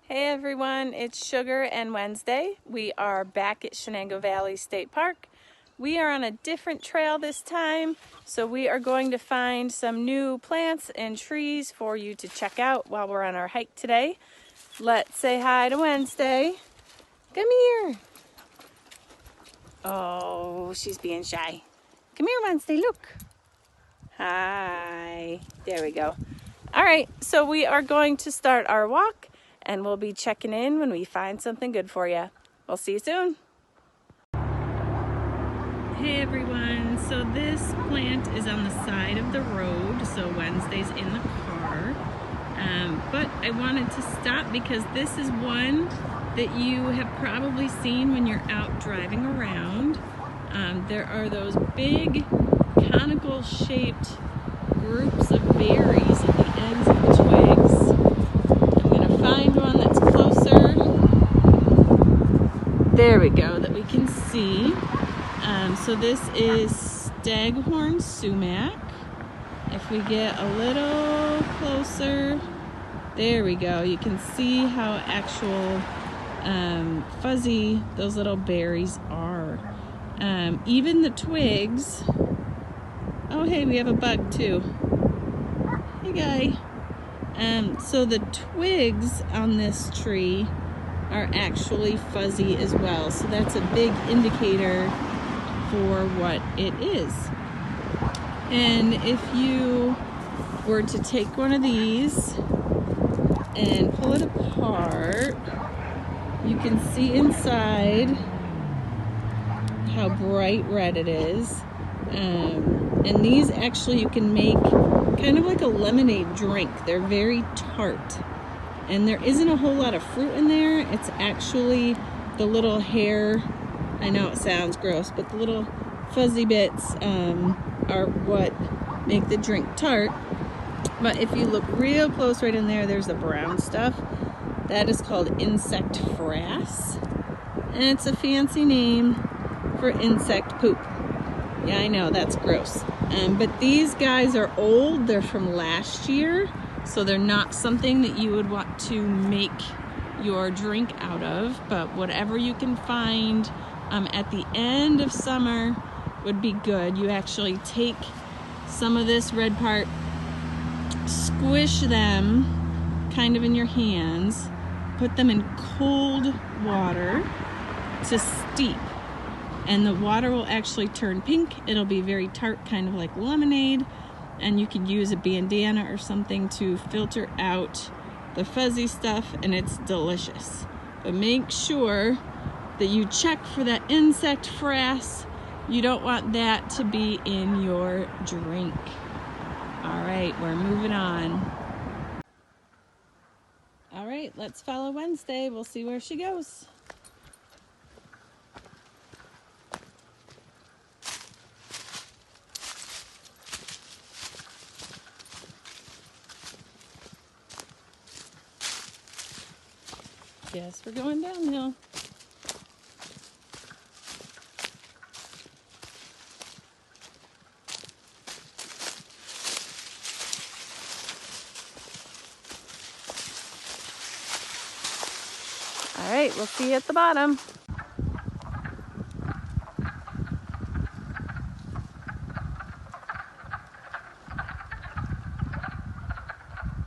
Hey everyone, it's Sugar and Wednesday. We are back at Shenango Valley State Park. We are on a different trail this time, so we are going to find some new plants and trees for you to check out while we're on our hike today. Let's say hi to Wednesday. Come here. Oh, she's being shy. Come here, Wednesday, look. Hi. There we go. All right, so we are going to start our walk, and we'll be checking in when we find something good for you. We'll see you soon. Hey everyone, so this plant is on the side of the road, so Wednesday's in the car. But I wanted to stop because this is one that you have probably seen when you're out driving around. There are those big conical shaped groups of berries at the ends of the twigs. I'm going to find one that's closer. There we go, that we can see. So this is Staghorn sumac. If we get a little closer, there we go. You can see how actual fuzzy those little berries are. Even the twigs. Oh, hey, we have a bug too. Hey, guy. So the twigs on this tree are actually fuzzy as well. So that's a big indicator for what it is. And if you were to take one of these and pull it apart, you can see inside how bright red it is. And these actually you can make kind of like a lemonade drink. They're very tart. And there isn't a whole lot of fruit in there. It's actually the little hair, I know it sounds gross, but the little fuzzy bits are what make the drink tart. But if you look real close right in there, there's the brown stuff. That is called insect frass. And it's a fancy name for insect poop. Yeah, I know, that's gross. But these guys are old. They're from last year. So they're not something that you would want to make your drink out of. But whatever you can find at the end of summer would be good. You actually take some of this red part, squish them kind of in your hands, put them in cold water to steep. And the water will actually turn pink. It'll be very tart, kind of like lemonade. And you can use a bandana or something to filter out the fuzzy stuff, and it's delicious. But make sure that you check for that insect frass. You don't want that to be in your drink. All right, we're moving on. All right, let's follow Wednesday. We'll see where she goes. Yes, we're going downhill. All right, we'll see you at the bottom.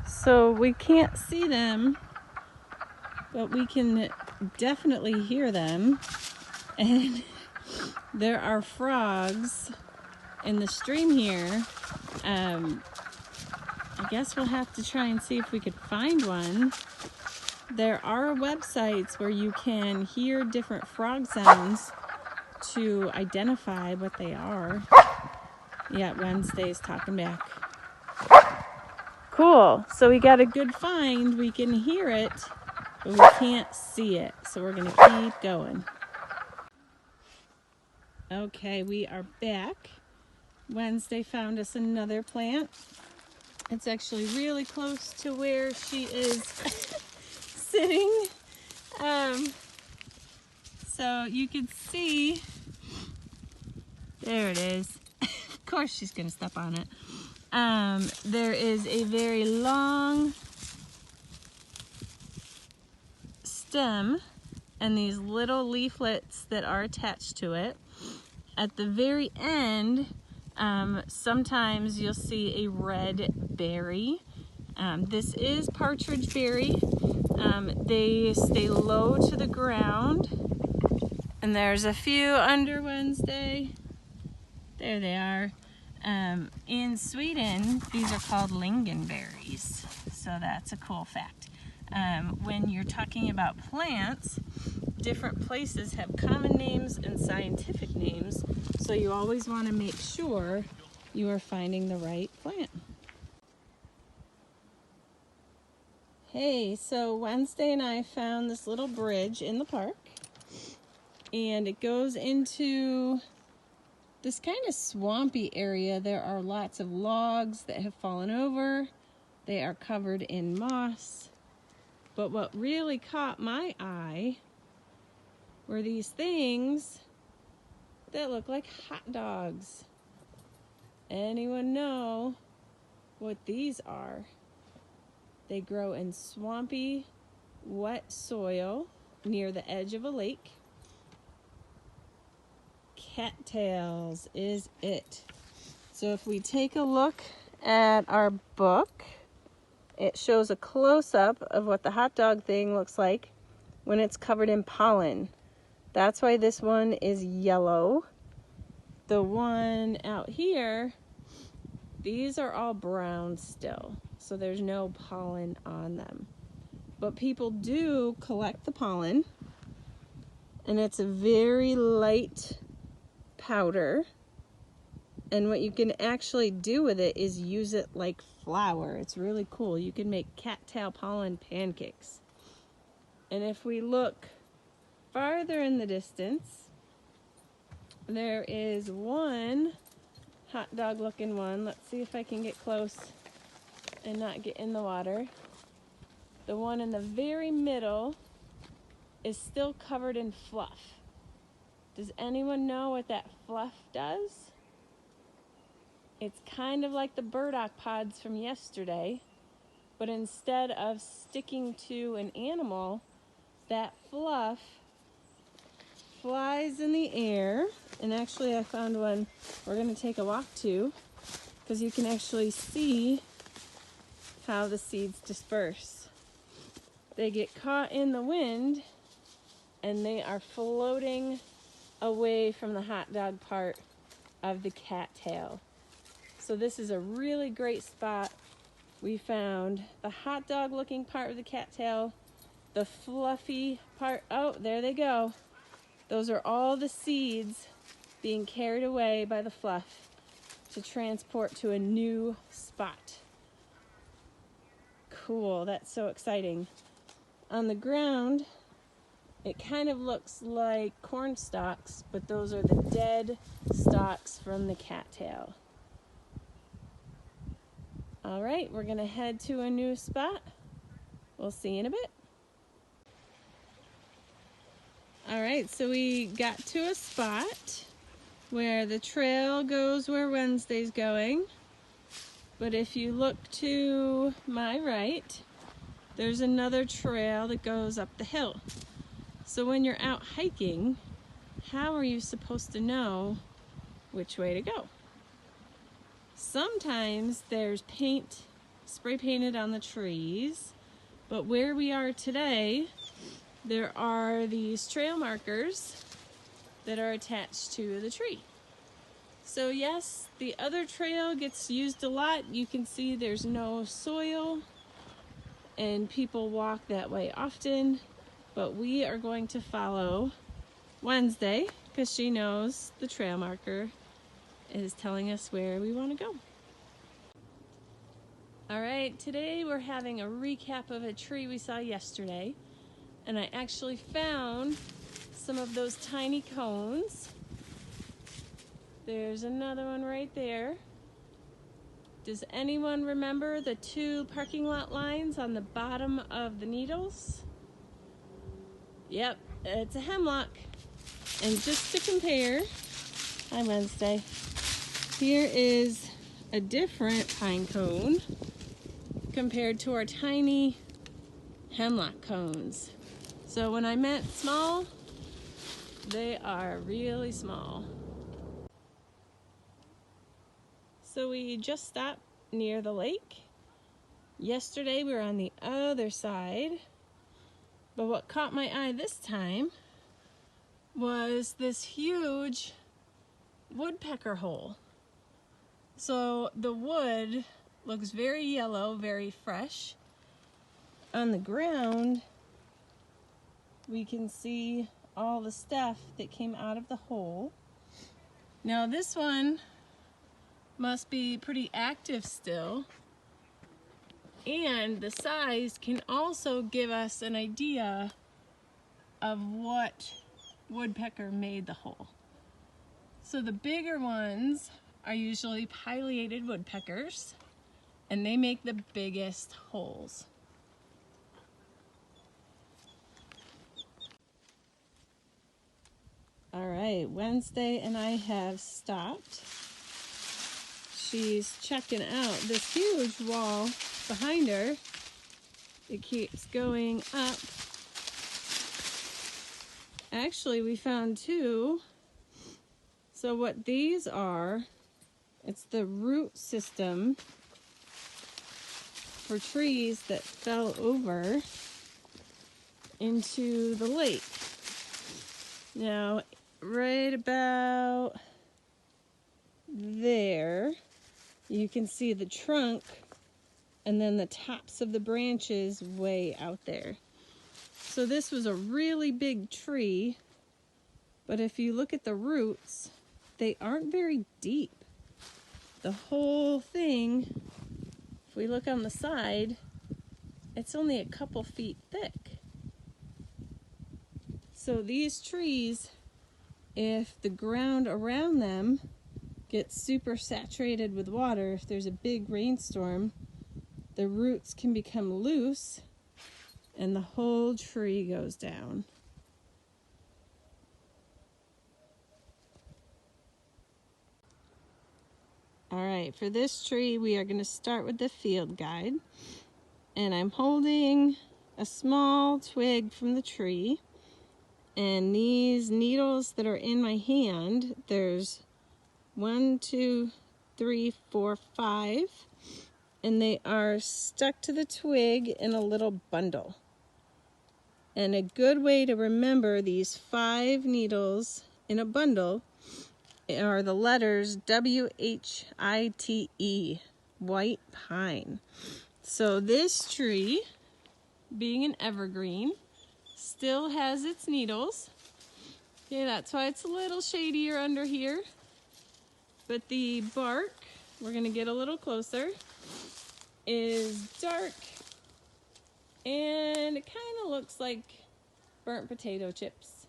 So we can't see them, but we can definitely hear them. And there are frogs in the stream here. I guess we'll have to try and see if we could find one. There are websites where you can hear different frog sounds to identify what they are. Yeah, Wednesday's talking back. Cool. So we got a good find. We can hear it, but we can't see it. So we're going to keep going. Okay, we are back. Wednesday found us another plant. It's actually really close to where she is sitting. So you can see, there it is. Of course she's going to step on it. There is a very long stem and these little leaflets that are attached to it. At the very end, sometimes you'll see a red berry. This is Partridge Berry. They stay low to the ground. And there's a few under Wednesday. There they are. In Sweden, these are called lingonberries. So that's a cool fact. When you're talking about plants, different places have common names and scientific names. So you always want to make sure you are finding the right plant. Hey, so Wednesday and I found this little bridge in the park, and it goes into this kind of swampy area. There are lots of logs that have fallen over. They are covered in moss. But what really caught my eye were these things that look like hot dogs. Anyone know what these are? They grow in swampy, wet soil near the edge of a lake. Cattails is it. So if we take a look at our book, it shows a close-up of what the hot dog thing looks like when it's covered in pollen. That's why this one is yellow. The one out here, these are all brown still, so there's no pollen on them. But people do collect the pollen, and it's a very light powder. And what you can actually do with it is use it like flour. It's really cool. You can make cattail pollen pancakes. And if we look farther in the distance, there is one hot dog looking one. Let's see if I can get close and not get in the water. The one in the very middle is still covered in fluff. Does anyone know what that fluff does? It's kind of like the burdock pods from yesterday, but instead of sticking to an animal, that fluff flies in the air. And actually I found one we're going to take a walk to, because you can actually see how the seeds disperse. They get caught in the wind and they are floating away from the hot dog part of the cattail. So this is a really great spot. We found the hot dog looking part of the cattail, the fluffy part. Oh, there they go. Those are all the seeds being carried away by the fluff to transport to a new spot. Cool, that's so exciting. On the ground, it kind of looks like corn stalks, but those are the dead stalks from the cattail. All right, we're gonna head to a new spot. We'll see you in a bit. All right, so we got to a spot where the trail goes where Wednesday's going. But if you look to my right, there's another trail that goes up the hill. So when you're out hiking, how are you supposed to know which way to go? Sometimes there's paint spray painted on the trees, but where we are today, there are these trail markers that are attached to the tree. So yes, the other trail gets used a lot. You can see there's no soil and people walk that way often, but we are going to follow Wednesday because she knows the trail marker is telling us where we want to go. All right, today we're having a recap of a tree we saw yesterday, and I actually found some of those tiny cones. There's another one right there. Does anyone remember the two parking lot lines on the bottom of the needles? Yep, it's a hemlock. And just to compare, hi Wednesday, here is a different pine cone compared to our tiny hemlock cones. So when I meant small, they are really small. So we just stopped near the lake. Yesterday we were on the other side, but what caught my eye this time was this huge woodpecker hole. So the wood looks very yellow, very fresh. On the ground, we can see all the stuff that came out of the hole. Now this one must be pretty active still, and the size can also give us an idea of what woodpecker made the hole. So the bigger ones are usually pileated woodpeckers, and they make the biggest holes. All right, Wednesday and I have stopped. She's checking out this huge wall behind her. It keeps going up. Actually, we found two. So what these are, it's the root system for trees that fell over into the lake. Now, right about there, you can see the trunk and then the tops of the branches way out there. So this was a really big tree, but if you look at the roots, they aren't very deep. The whole thing, if we look on the side, it's only a couple feet thick. So these trees, if the ground around them gets super saturated with water, if there's a big rainstorm, the roots can become loose and the whole tree goes down. All right, for this tree, we are going to start with the field guide. And I'm holding a small twig from the tree. And these needles that are in my hand, there's 1, 2, 3, 4, 5. And they are stuck to the twig in a little bundle. And a good way to remember these 5 needles in a bundle are the letters W-H-I-T-E, white pine. So this tree, being an evergreen, still has its needles. Okay, that's why it's a little shadier under here. But the bark, we're gonna get a little closer, is dark, and it kind of looks like burnt potato chips.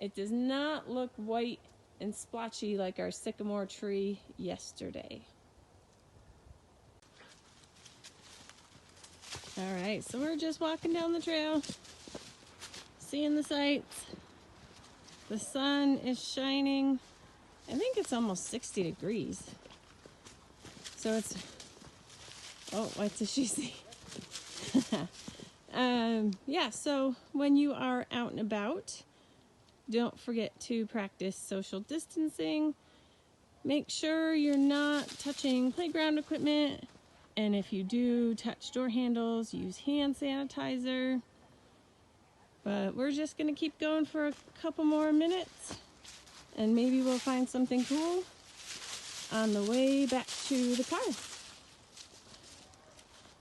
It does not look white and splotchy like our sycamore tree yesterday. All right, so we're just walking down the trail, seeing the sights. The sun is shining. I think it's almost 60 degrees. So it's, oh, what does she see? Yeah, so when you are out and about, don't forget to practice social distancing. Make sure you're not touching playground equipment. And if you do touch door handles, use hand sanitizer. But we're just gonna keep going for a couple more minutes, and maybe we'll find something cool on the way back to the car.